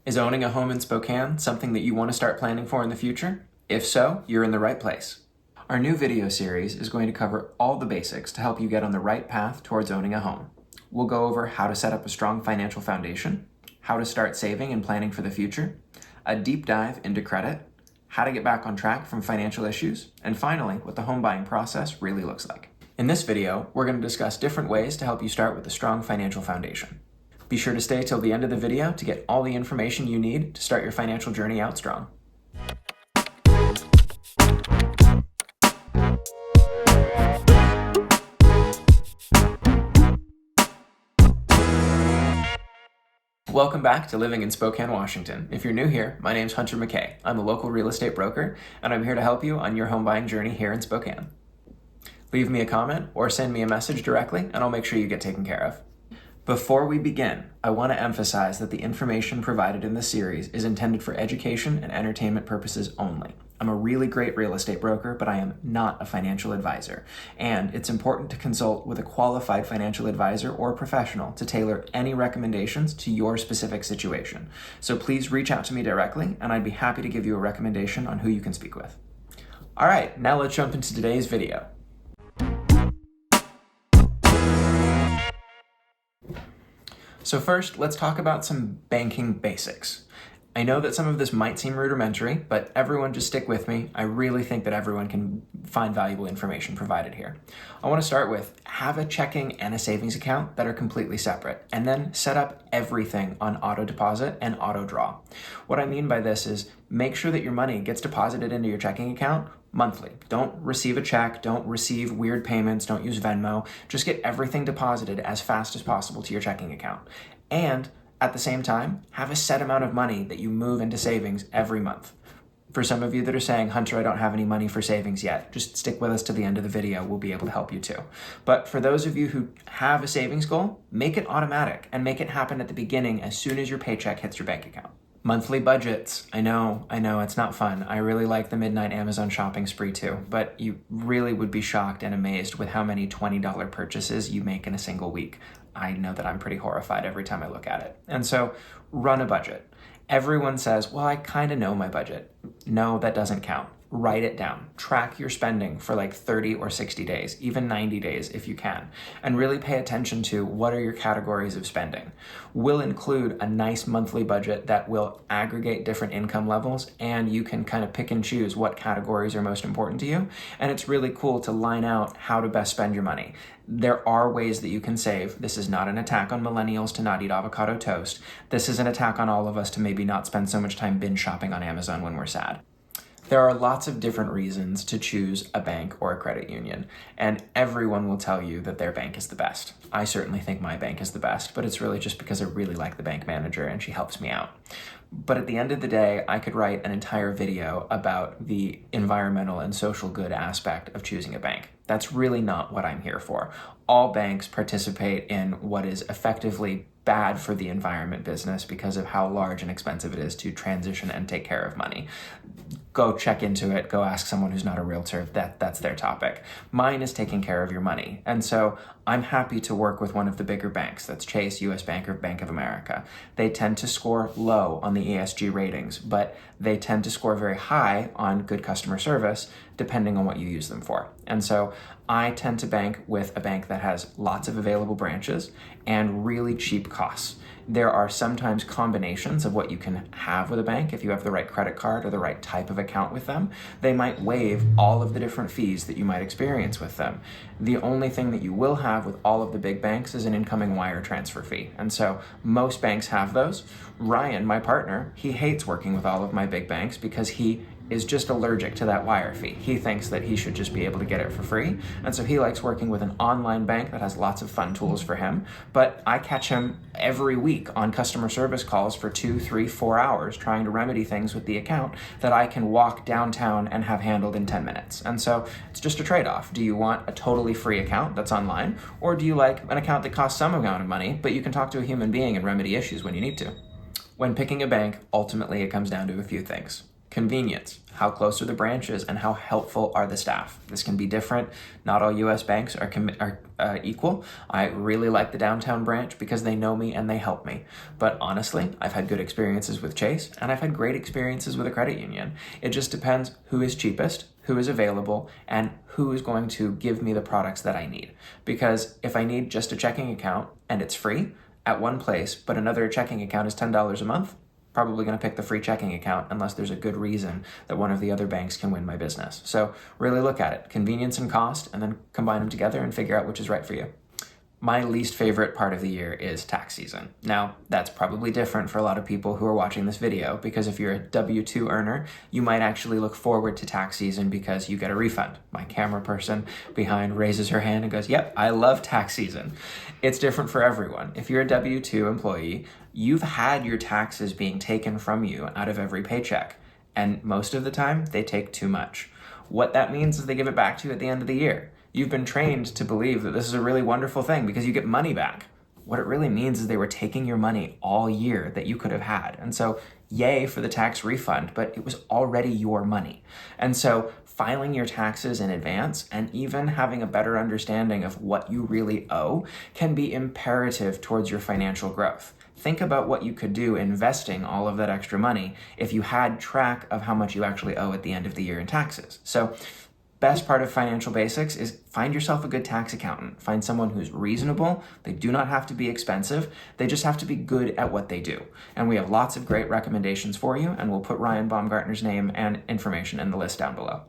Is owning a home in Spokane something that you want to start planning for in the future? If so, you're in the right place. Our new video series is going to cover all the basics to help you get on the right path towards owning a home. We'll go over how to set up a strong financial foundation, how to start saving and planning for the future, a deep dive into credit, how to get back on track from financial issues, and finally, what the home buying process really looks like. In this video, we're going to discuss different ways to help you start with a strong financial foundation. Be sure to stay till the end of the video to get all the information you need to start your financial journey out strong. Welcome back to Living in Spokane, Washington. If you're new here, my name's Hunter McKay. I'm a local real estate broker, and I'm here to help you on your home buying journey here in Spokane. Leave me a comment or send me a message directly, and I'll make sure you get taken care of. Before we begin, I want to emphasize that the information provided in this series is intended for education and entertainment purposes only. I'm a really great real estate broker, but I am not a financial advisor, and it's important to consult with a qualified financial advisor or professional to tailor any recommendations to your specific situation. So please reach out to me directly, and I'd be happy to give you a recommendation on who you can speak with. All right, now let's jump into today's video. So first, let's talk about some banking basics. I know that some of this might seem rudimentary, but everyone just stick with me. I really think that everyone can find valuable information provided here. I want to start with have a checking and a savings account that are completely separate, and then set up everything on auto deposit and auto draw. What I mean by this is make sure that your money gets deposited into your checking account monthly. Don't receive a check, don't receive weird payments, don't use Venmo. Just get everything deposited as fast as possible to your checking account. And at the same time, have a set amount of money that you move into savings every month. For some of you that are saying, Hunter, I don't have any money for savings yet, just stick with us to the end of the video. We'll be able to help you too. But for those of you who have a savings goal, make it automatic and make it happen at the beginning as soon as your paycheck hits your bank account. Monthly budgets. I know, it's not fun. I really like the midnight Amazon shopping spree too, but you really would be shocked and amazed with how many $20 purchases you make in a single week. I know that I'm pretty horrified every time I look at it. And so run a budget. Everyone says, well, I kind of know my budget. No, that doesn't count. Write it down. Track your spending for like 30 or 60 days, even 90 days if you can, and really pay attention to what are your categories of spending. We'll include a nice monthly budget that will aggregate different income levels, and you can kind of pick and choose what categories are most important to you. And it's really cool to line out how to best spend your money. There are ways that you can save. This is not an attack on millennials to not eat avocado toast. This is an attack on all of us to maybe not spend so much time binge shopping on Amazon when we're sad. There are lots of different reasons to choose a bank or a credit union, and everyone will tell you that their bank is the best. I certainly think my bank is the best, but it's really just because I really like the bank manager and she helps me out. But at the end of the day, I could write an entire video about the environmental and social good aspect of choosing a bank. That's really not what I'm here for. All banks participate in what is effectively bad for the environment business because of how large and expensive it is to transition and take care of money. Go check into it, go ask someone who's not a realtor, that's their topic. Mine is taking care of your money. And so I'm happy to work with one of the bigger banks, that's Chase, US Bank, or Bank of America. They tend to score low on the ESG ratings, but they tend to score very high on good customer service, depending on what you use them for. And so I tend to bank with a bank that has lots of available branches and really cheap costs. There are sometimes combinations of what you can have with a bank. If you have the right credit card or the right type of account with them, they might waive all of the different fees that you might experience with them. The only thing that you will have with all of the big banks is an incoming wire transfer fee. And so most banks have those. Ryan, my partner, he hates working with all of my big banks because he is just allergic to that wire fee. He thinks that he should just be able to get it for free. And so he likes working with an online bank that has lots of fun tools for him. But I catch him every week on customer service calls for 2, 3, 4 hours trying to remedy things with the account that I can walk downtown and have handled in 10 minutes. And so it's just a trade-off. Do you want a totally free account that's online? Or do you like an account that costs some amount of money, but you can talk to a human being and remedy issues when you need to? When picking a bank, ultimately it comes down to a few things. Convenience. How close are the branches and how helpful are the staff? This can be different. Not all U.S. banks are equal. I really like the downtown branch because they know me and they help me. But honestly, I've had good experiences with Chase and I've had great experiences with a credit union. It just depends who is cheapest, who is available, and who is going to give me the products that I need. Because if I need just a checking account and it's free at one place, but another checking account is $10 a month, probably going to pick the free checking account unless there's a good reason that one of the other banks can win my business. So really look at it, convenience and cost, and then combine them together and figure out which is right for you. My least favorite part of the year is tax season. Now, that's probably different for a lot of people who are watching this video, because if you're a W-2 earner, you might actually look forward to tax season because you get a refund. My camera person behind raises her hand and goes, yep, I love tax season. It's different for everyone. If you're a W-2 employee, you've had your taxes being taken from you out of every paycheck. And most of the time, they take too much. What that means is they give it back to you at the end of the year. You've been trained to believe that this is a really wonderful thing because you get money back. What it really means is they were taking your money all year that you could have had. And so, yay for the tax refund, but it was already your money. And so, filing your taxes in advance and even having a better understanding of what you really owe can be imperative towards your financial growth. Think about what you could do investing all of that extra money if you had track of how much you actually owe at the end of the year in taxes. So, best part of financial basics is find yourself a good tax accountant. Find someone who's reasonable. They do not have to be expensive. They just have to be good at what they do. And we have lots of great recommendations for you, and we'll put Ryan Baumgartner's name and information in the list down below.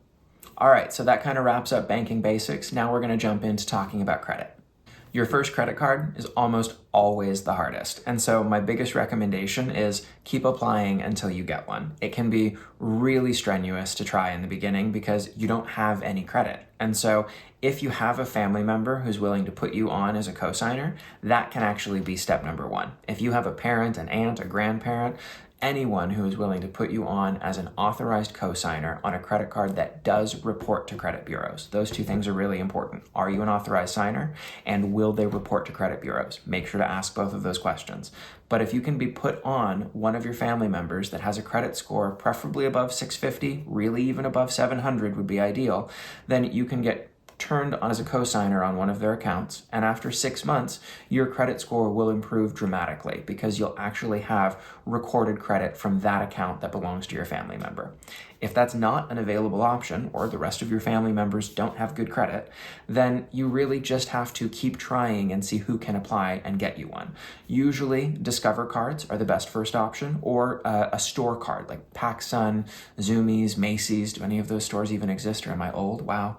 All right, so that kind of wraps up banking basics. Now we're going to jump into talking about credit. Your first credit card is almost always the hardest. And so my biggest recommendation is keep applying until you get one. It can be really strenuous to try in the beginning because you don't have any credit. And so if you have a family member who's willing to put you on as a cosigner, that can actually be step number one. If you have a parent, an aunt, a grandparent, anyone who is willing to put you on as an authorized cosigner on a credit card that does report to credit bureaus. Those two things are really important. Are you an authorized signer? And will they report to credit bureaus? Make sure to ask both of those questions. But if you can be put on one of your family members that has a credit score preferably above 650, really even above 700 would be ideal, then you can get turned on as a cosigner on one of their accounts, and after 6 months, your credit score will improve dramatically because you'll actually have recorded credit from that account that belongs to your family member. If that's not an available option, or the rest of your family members don't have good credit, then you really just have to keep trying and see who can apply and get you one. Usually, Discover cards are the best first option, or a store card like PacSun, Zoomies, Macy's. Do any of those stores even exist, or am I old? Wow.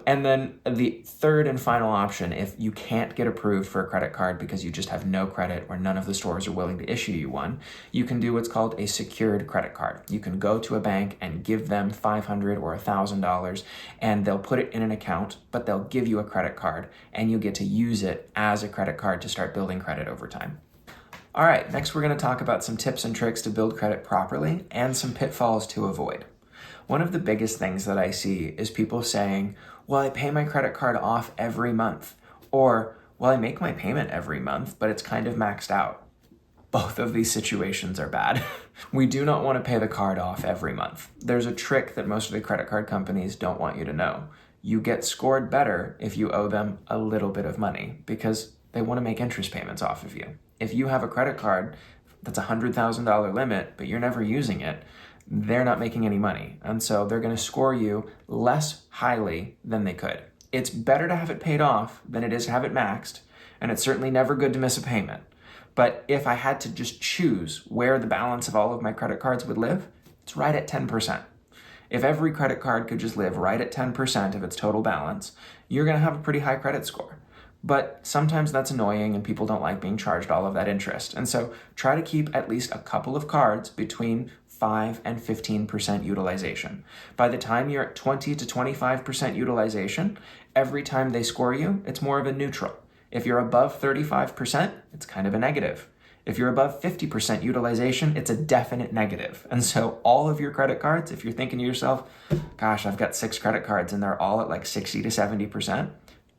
And then the third and final option, if you can't get approved for a credit card because you just have no credit or none of the stores are willing to issue you one, you can do what's called a secured credit card. You can go to a bank and give them $500 or $1,000 and they'll put it in an account, but they'll give you a credit card and you get to use it as a credit card to start building credit over time. All right, next we're going to talk about some tips and tricks to build credit properly and some pitfalls to avoid. One of the biggest things that I see is people saying, well, I pay my credit card off every month, or, well, I make my payment every month, but it's kind of maxed out. Both of these situations are bad. We do not want to pay the card off every month. There's a trick that most of the credit card companies don't want you to know. You get scored better if you owe them a little bit of money because they want to make interest payments off of you. If you have a credit card that's a $100,000 limit, but you're never using it, they're not making any money. And so they're going to score you less highly than they could. It's better to have it paid off than it is to have it maxed. And it's certainly never good to miss a payment. But if I had to just choose where the balance of all of my credit cards would live, it's right at 10%. If every credit card could just live right at 10% of its total balance, you're going to have a pretty high credit score. But sometimes that's annoying and people don't like being charged all of that interest. And so try to keep at least a couple of cards between 5 and 15% utilization. By the time you're at 20 to 25% utilization, every time they score you, it's more of a neutral. If you're above 35%, it's kind of a negative. If you're above 50% utilization, it's a definite negative. And so all of your credit cards, if you're thinking to yourself, gosh, I've got 6 credit cards and they're all at like 60 to 70%,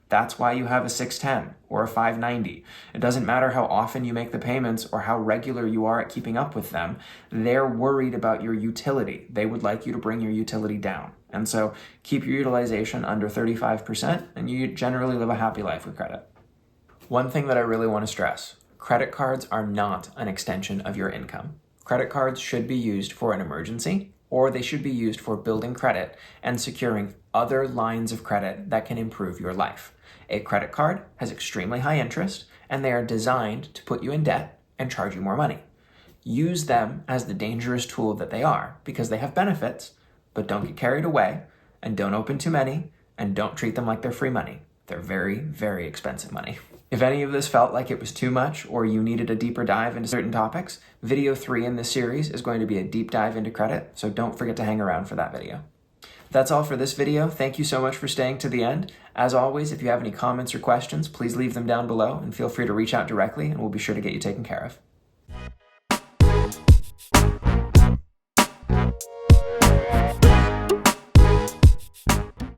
That's why you have a 610 or a 590. It doesn't matter how often you make the payments or how regular you are at keeping up with them. They're worried about your utility. They would like you to bring your utility down. And so keep your utilization under 35% and you generally live a happy life with credit. One thing that I really want to stress, credit cards are not an extension of your income. Credit cards should be used for an emergency, or they should be used for building credit and securing other lines of credit that can improve your life. A credit card has extremely high interest, and they are designed to put you in debt and charge you more money. Use them as the dangerous tool that they are, because they have benefits, but don't get carried away, and don't open too many, and don't treat them like they're free money. They're very, very expensive money. If any of this felt like it was too much or you needed a deeper dive into certain topics, video 3 in this series is going to be a deep dive into credit, so don't forget to hang around for that video. That's all for this video. Thank you so much for staying to the end. As always, if you have any comments or questions, please leave them down below and feel free to reach out directly and we'll be sure to get you taken care of.